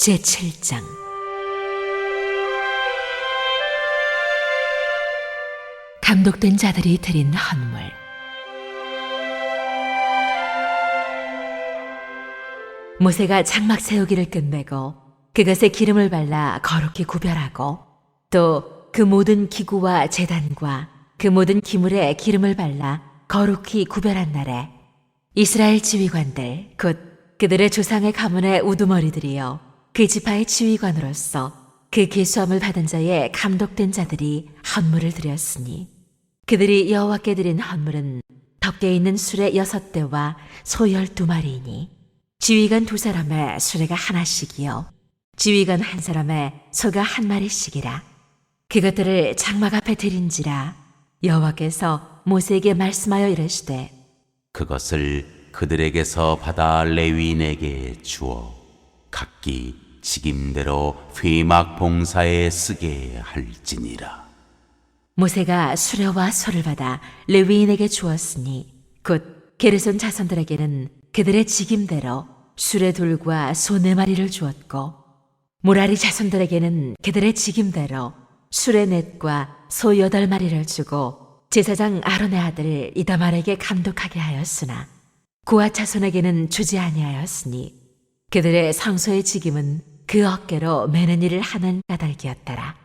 제7장 감독된 자들이 드린 헌물. 모세가 장막 세우기를 끝내고 그것에 기름을 발라 거룩히 구별하고 또 그 모든 기구와 제단과 그 모든 기물에 기름을 발라 거룩히 구별한 날에 이스라엘 지휘관들 곧 그들의 조상의 가문의 우두머리들이여 그 지파의 지휘관으로서 그 계수함을 받은 자의 감독된 자들이 헌물을 드렸으니 그들이 여호와께 드린 헌물은 덮개 있는 수레 6대와 소 12마리이니 지휘관 2사람의 수레가 하나씩이요 지휘관 1사람의 소가 1마리씩이라. 그것들을 장막 앞에 드린지라. 여호와께서 모세에게 말씀하여 이르시되 그것을 그들에게서 받아 레위인에게 주어 각기 직임대로 회막 봉사에 쓰게 할지니라. 모세가 수레와 소를 받아 레위인에게 주었으니 곧 게르손 자손들에게는 그들의 직임대로 수레 둘과 소 4마리를 주었고 무라리 자손들에게는 그들의 직임대로 수레 넷과 소 8마리를 주고 제사장 아론의 아들 이다말에게 감독하게 하였으나 고앗 자손에게는 주지 아니하였으니 그들의 성소의 직임은 그 어깨로 매는 일을 하는 까닭이었더라.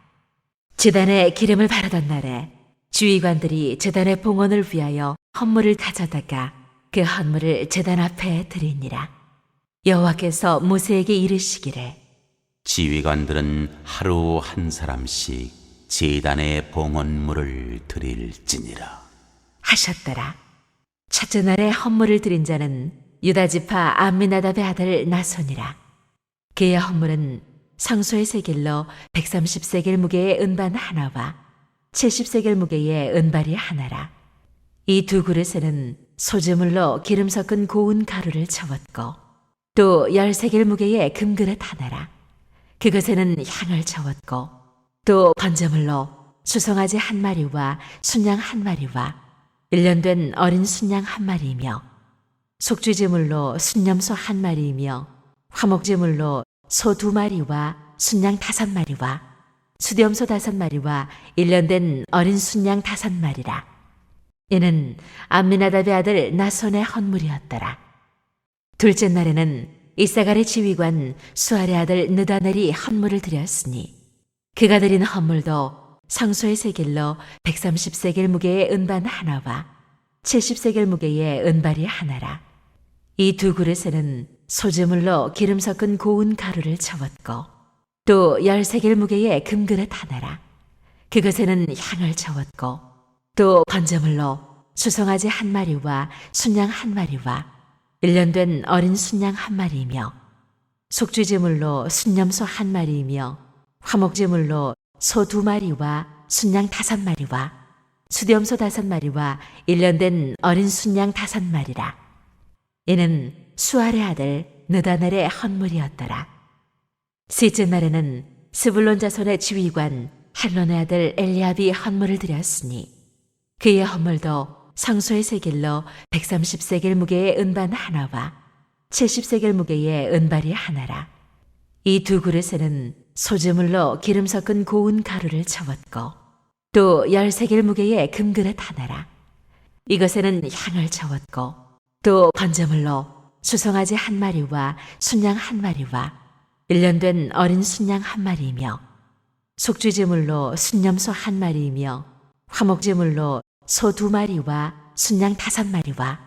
제단에 기름을 바르던 날에 주의관들이 제단의 봉헌을 위하여 헌물을 가져다가 그 헌물을 제단 앞에 드리니라. 여호와께서 모세에게 이르시기를 지휘관들은 하루 한 사람씩 제단의 봉헌물을 드릴지니라 하셨더라. 첫째 날에 헌물을 드린 자는 유다지파 암미나답의 아들 나손이라. 그의 헌물은 성소의 세겔로 130세겔 무게의 은반 하나와 70세겔 무게의 은발이 하나라. 이 2 그릇에는 소재물로 기름 섞은 고운 가루를 채웠고 또 10세겔 무게의 금그릇 하나라. 그것에는 향을 채웠고 또 번제물로 수송아지 1마리와 순양 1마리와 1년 된 어린 순양 1마리이며 속죄제물로 순염소 1마리이며 화목제물로 소 2마리와 순양 5마리와 수염소 5마리와 1년 된 어린 순양 5마리라. 이는 암미나답의 아들 나손의 헌물이었더라. 둘째 날에는 이사갈의 지휘관 수알의 아들 느다넬이 헌물을 드렸으니 그가 드린 헌물도 성소의 세겔로 130세겔 무게의 은반 하나와 70세겔 무게의 은발이 하나라. 이 2 그릇에는 소재물로 기름 섞은 고운 가루를 채웠고 또 10세겔 무게의 금그릇 하나라. 그것에는 향을 채웠고 또 번제물로 수송아지 1마리와 순양 1마리와 1년 된 어린 순양 1마리이며 속죄제물로 순염소 1마리이며 화목제물로 소 2마리와 순양 5마리와 수염소 5마리와 1년 된 어린 순양 5마리라. 이는 수알의 아들 느다넬의 헌물이었더라. 셋째 날에는 스불론 자손의 지휘관 헬론의 아들 엘리압이 헌물을 드렸으니 그의 헌물도 성소의 세겔로 130세겔 무게의 은반 하나와 70세겔 무게의 은발이 하나라. 이 2 그릇에는 소재물로 기름 섞은 고운 가루를 채웠고 또 10세겔 무게의 금그릇 하나라. 이것에는 향을 채웠고 또 번제물로 수송아지 1마리와 순양 1마리와 1년 된 어린 순양 1마리이며 속죄제물로 순염소 1마리이며 화목제물로 소 2마리와 순양 5마리와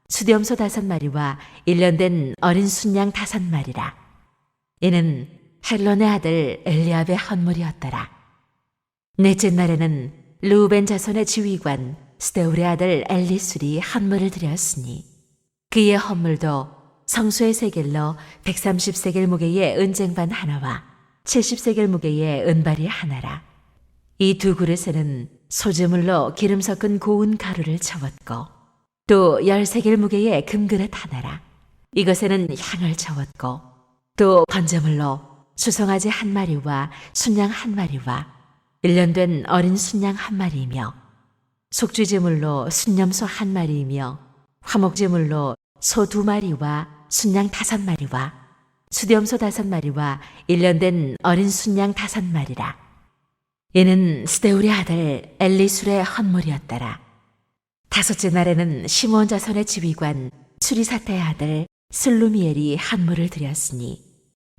수염소 5마리와 1년 된 어린 순양 5마리라. 이는 헬론의 아들 엘리압의 헌물이었더라. 넷째 날에는 르우벤 자손의 지휘관 스데울의 아들 엘리술이 헌물을 드렸으니 그의 헌물도 성소의 세겔로 130세겔 무게의 은쟁반 하나와 70세겔 무게의 은발이 하나라. 이 2 그릇에는 소재물로 기름 섞은 고운 가루를 채웠고 또 10세겔 무게의 금그릇 하나라. 이것에는 향을 채웠고 또 번제물로 수송아지 1마리와 순양 1마리와 1년 된 어린 순양 1마리이며 속죄제물로 순염소 1마리이며 화목제물로 소 2마리와 순양 5마리와 수렴소 5마리와 1년 된 어린 순양 5마리라. 이는 스데울의 아들 엘리술의 헌물이었더라. 5째 날에는 시므온 자손의 지휘관 수리사태의 아들 슬루미엘이 헌물을 드렸으니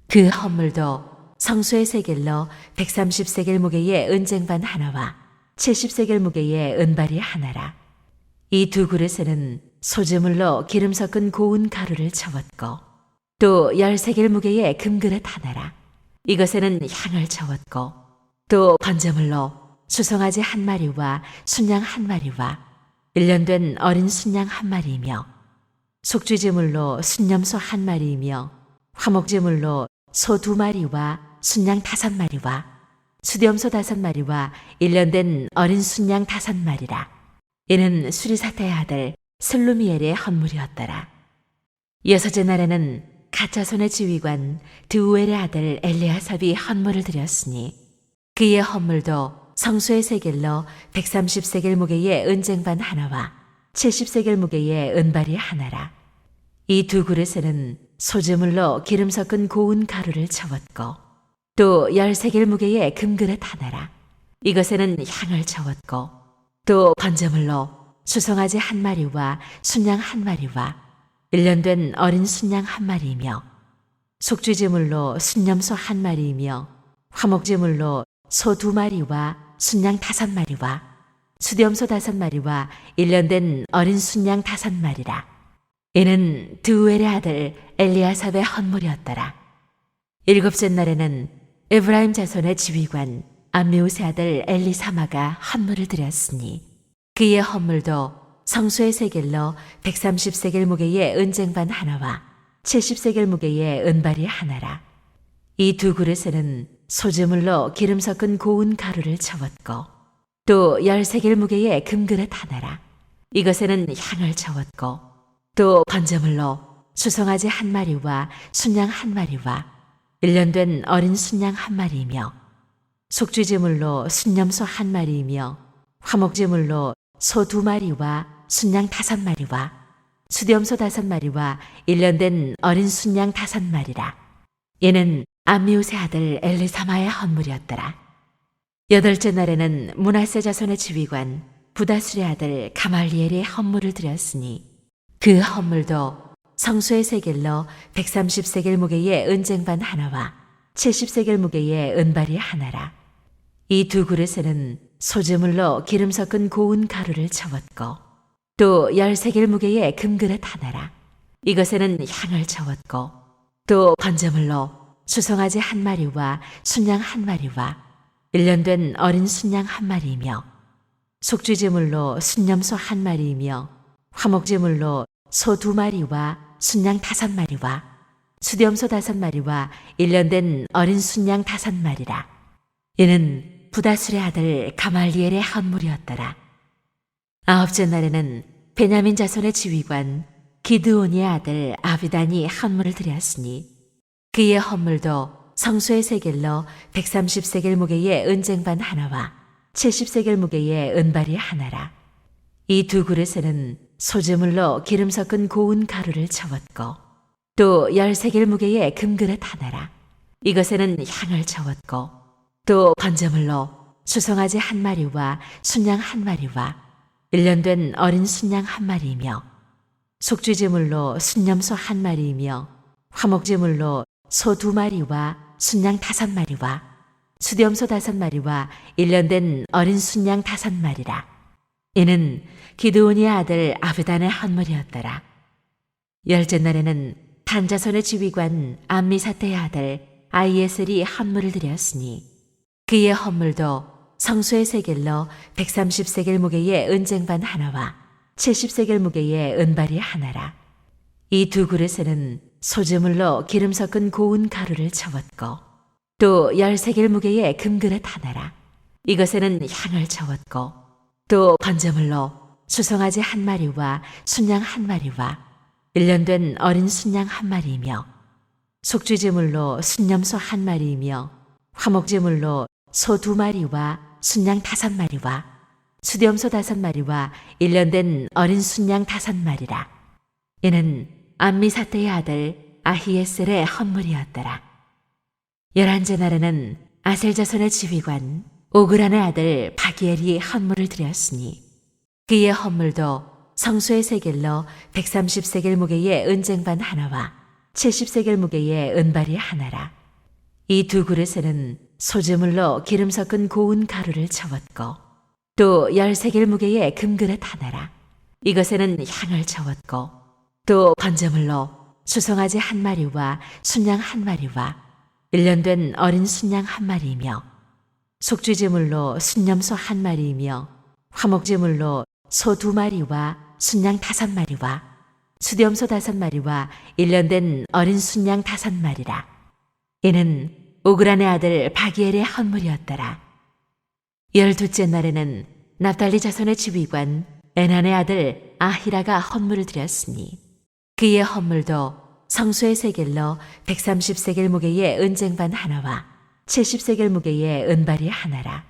그 헌물도 성소의 세겔로 130세겔 무게의 은쟁반 하나와 70세겔 무게의 은발이 하나라. 이 두 그릇에는 소재물로 기름 섞은 고운 가루를 채웠고 또 10세겔 무게의 금그릇 하나라. 이것에는 향을 채웠고 또 번제물로 수송아지 1마리와 순양 1마리와 1년 된 어린 순양 1마리이며 속죄제물로 순염소 1마리이며 화목제물로 소 2마리와 순양 5마리와 수렴소 5마리와 1년 된 어린 순양 5마리라. 이는 수리사태의 아들 슬루미엘의 헌물이었더라. 6째 날에는 갓자손의 지휘관 드우엘의 아들 엘리아삽이 헌물을 드렸으니 그의 헌물도 성소의 세겔로 130세겔 무게의 은쟁반 하나와 70세겔 무게의 은발이 하나라. 이 두 그릇에는 소재물로 기름 섞은 고운 가루를 채웠고 또 10세겔 무게의 금그릇 하나라. 이것에는 향을 채웠고 또 번제물로 수송아지 1마리와 순양 1마리와 1년 된 어린 순양 1마리이며 속죄제물로 순염소 1마리이며 화목제물로 소 2마리와 순양 5마리와 수렴소 5마리와 1년 된 어린 순양 5마리라. 이는 드우엘의 아들 엘리아삽의 헌물이었더라. 7째 날에는 에브라임 자손의 지휘관 암미우스의 아들 엘리사마가 헌물을 드렸으니 그의 헌물도 성소의 세겔로 130세겔 무게의 은쟁반 하나와 70세겔 무게의 은발이 하나라. 이 두 그릇에는 소재물로 기름 섞은 고운 가루를 채웠고 또 10세겔 무게의 금그릇 하나라. 이것에는 향을 채웠고 또 번제물로 수송아지 1마리와 순양 1마리와 1년 된 어린 순양 1마리이며 속죄제물로 순염소 1마리이며 화목제물로 소 2마리와 순양 5마리와 수렴소 5마리와 1년 된 어린 순양 5마리라. 이는 암미우스의 아들 엘리사마의 헌물이었더라. 8째 날에는 므낫세 자손의 지휘관 부다술의 아들 가말리엘의 헌물을 드렸으니 그 헌물도 성소의 세겔로 130세겔 무게의 은쟁반 하나와 70세겔 무게의 은발이 하나라. 이 두 그릇에는 소재물로 기름 섞은 고운 가루를 채웠고 또 10세겔 무게의 금그릇 하나라. 이것에는 향을 채웠고 또 번제물로 수송아지 1마리와 순양 1마리와 1년 된 어린 순양 1마리이며 속죄제물로 순염소 1마리이며 화목제물로 소 2마리와 순양 5마리와 수렴소 5마리와 1년 된 어린 순양 5마리라. 이는 부다술의 아들 가말리엘의 헌물이었더라. 9째 날에는 베냐민 자손의 지휘관 기드온의 아들 아비단이 헌물을 드렸으니 그의 헌물도 성소의 세겔로 130세겔 무게의 은쟁반 하나와 70세겔 무게의 은발이 하나라. 이 두 그릇에는 소재물로 기름 섞은 고운 가루를 채웠고 또 10세겔 무게의 금그릇 하나라. 이것에는 향을 채웠고 또 번제물로 수송아지 1마리와 순양 1마리와 1년 된 어린 순양 1마리이며 속죄제물로 순염소 1마리이며 화목제물로 소 2마리와 순양 5마리와 수렴소 5마리와 1년 된 어린 순양 5마리라. 이는 기드온의 아들 아비단의 헌물이었더라. 10째 날에는 단자손의 지휘관 암미사태의 아들 아이에셀이 헌물을 드렸으니 그의 헌물도 성소의 세겔로 130세겔 무게의 은쟁반 하나와 70세겔 무게의 은발이 하나라. 이 두 그릇에는 소재물로 기름 섞은 고운 가루를 채웠고 또 10세겔 무게의 금그릇 하나라. 이것에는 향을 채웠고 또 번제물로 수송아지 1마리와 순양 1마리와 1년 된 어린 순양 1마리이며 속죄제물로 순염소 1마리이며 화목제물로 소 2마리와 순양 5마리와 수렴소 5마리와 1년 된 어린 순양 5마리라. 이는 암미사태의 아들 아히에셀의 헌물이었더라. 11째 날에는 아셀 자손의 지휘관 오그란의 아들 바기엘이 헌물을 드렸으니 그의 헌물도 성소의 세겔로 130세겔 무게의 은쟁반 하나와 70세겔 무게의 은발이 하나라. 이 두 그릇에는 소재물로 기름 섞은 고운 가루를 채웠고 또 10세겔 무게의 금그릇 하나라. 이것에는 향을 채웠고 또 번제물로 수송아지 한 마리와 순양 한 마리와 1년 된 어린 순양 한 마리이며 속죄제물로 순염소 한 마리이며 화목제물로 소 2마리와 순양 5마리와 수염소 5마리와 1년 된 어린 순양 5마리라. 이는 오그란의 아들 바기엘의 헌물이었더라. 12째 날에는 납달리 자손의 지휘관 에난의 아들 아히라가 헌물을 드렸으니 그의 헌물도 성소의 세겔로 130세겔 무게의 은쟁반 하나와 70세겔 무게의 은발이 하나라.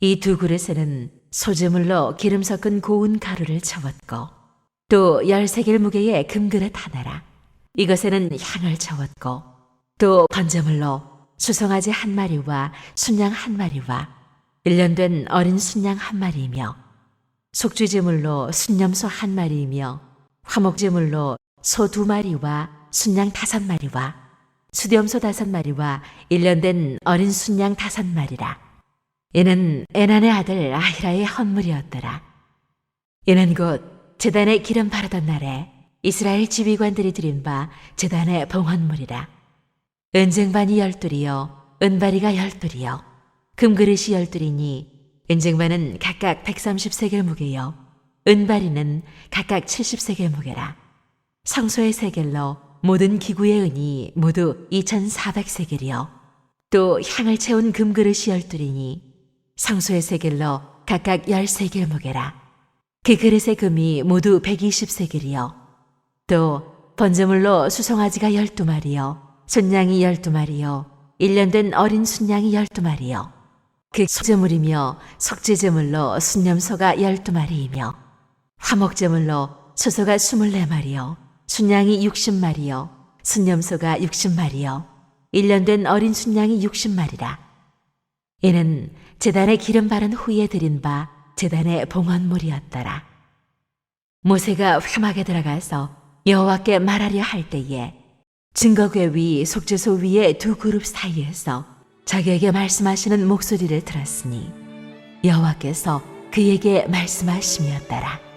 이 두 그릇에는 소재물로 기름 섞은 고운 가루를 채웠고 또 10세겔 무게의 금그릇 하나라. 이것에는 향을 채웠고 또 번제물로 수송아지 한 마리와 순양 한 마리와 1년 된 어린 순양 한 마리이며 속죄제물로 순염소 한 마리이며 화목제물로 소 2마리와 순양 5마리와 수염소 5마리와 1년 된 어린 순양 5마리라. 이는 에난의 아들 아히라의 헌물이었더라. 이는 곧 제단에 기름 바르던 날에 이스라엘 지휘관들이 드린 바 제단의 봉헌물이라. 은쟁반이 12이요 은바리가 12이요 금그릇이 12이니 은쟁반은 각각 130세겔 무게요 은바리는 각각 70세겔 무게라. 성소의 세겔로 모든 기구의 은이 모두 2400세겔이요 또 향을 채운 금그릇이 12이니 성소의 세겔로 각각 10세겔 무게라. 그 그릇의 금이 모두 120세겔이요 또 번제물로 수송아지가 12마리요 순양이 12마리요 1년 된 어린 순양이 12마리요 그 소제물이며 속죄제물로 순염소가 12마리이며 화목제물로 소소가 24마리요 순양이 60마리요 순염소가 60마리요 1년 된 어린 순양이 60마리라. 이는 제단에 기름 바른 후에 드린 바 제단의 봉헌물이었더라. 모세가 회막에 들어가서 여호와께 말하려 할 때에 증거궤 위 속죄소 위의 두 그룹 사이에서 자기에게 말씀하시는 목소리를 들었으니 여호와께서 그에게 말씀하심이었더라.